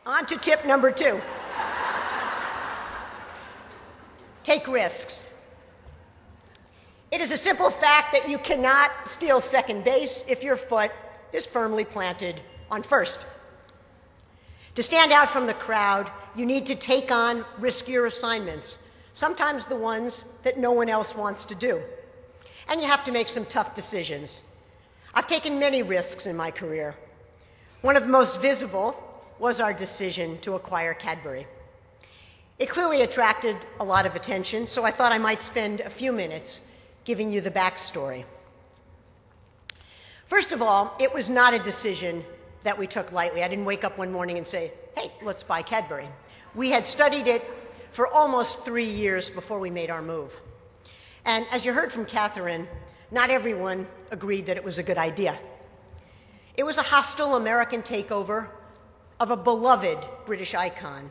On to tip number 2. Take risks. It is a simple fact that you cannot steal second base if your foot is firmly planted on first. To stand out from the crowd, you need to take on riskier assignments, sometimes the ones that no one else wants to do. And you have to make some tough decisions. I've taken many risks in my career. One of the most visible was our decision to acquire Cadbury. It clearly attracted a lot of attention, so I thought I might spend a few minutes giving you the backstory. First of all, it was not a decision that we took lightly. I didn't wake up one morning and say, hey, let's buy Cadbury. We had studied it for almost 3 years before we made our move. And as you heard from Catherine, not everyone agreed that it was a good idea. It was a hostile American takeover of a beloved British icon,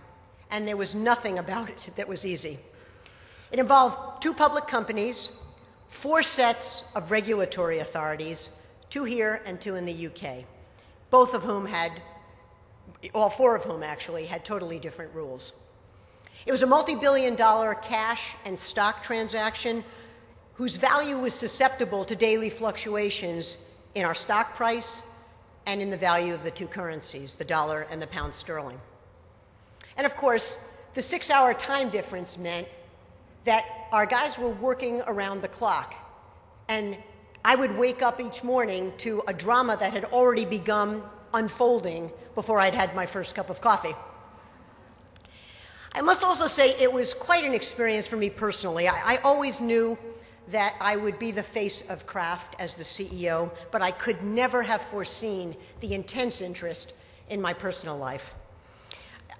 and there was nothing about it that was easy. It involved 2 public companies, 4 sets of regulatory authorities, 2 here and 2 in the UK, both of whom had, all 4 of whom actually, had totally different rules. It was a multi-billion-dollar cash and stock transaction whose value was susceptible to daily fluctuations in our stock price and in the value of the 2 currencies, the dollar and the pound sterling. And of course, the 6-hour time difference meant that our guys were working around the clock, and I would wake up each morning to a drama that had already begun unfolding before I'd had my first cup of coffee. I must also say it was quite an experience for me personally. I always knew that I would be the face of Kraft as the CEO, but I could never have foreseen the intense interest in my personal life.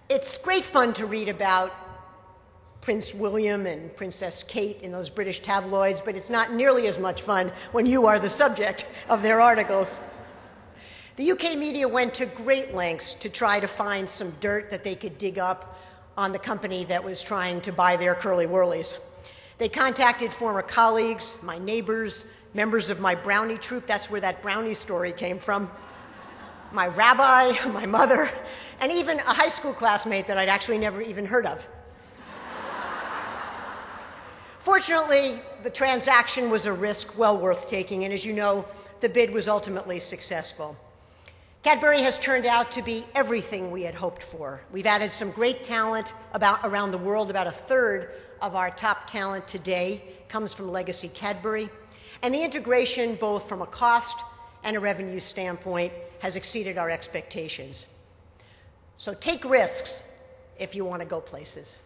It's great fun to read about Prince William and Princess Kate in those British tabloids, but it's not nearly as much fun when you are the subject of their articles. The UK media went to great lengths to try to find some dirt that they could dig up on the company that was trying to buy their curly whirlies. They contacted former colleagues, my neighbors, members of my brownie troupe, that's where that brownie story came from, my rabbi, my mother, and even a high school classmate that I'd actually never even heard of. Fortunately, the transaction was a risk well worth taking, and as you know, the bid was ultimately successful. Cadbury has turned out to be everything we had hoped for. We've added some great talent around the world. About 1/3 of our top talent today comes from legacy Cadbury, and the integration, both from a cost and a revenue standpoint, has exceeded our expectations. So take risks if you want to go places.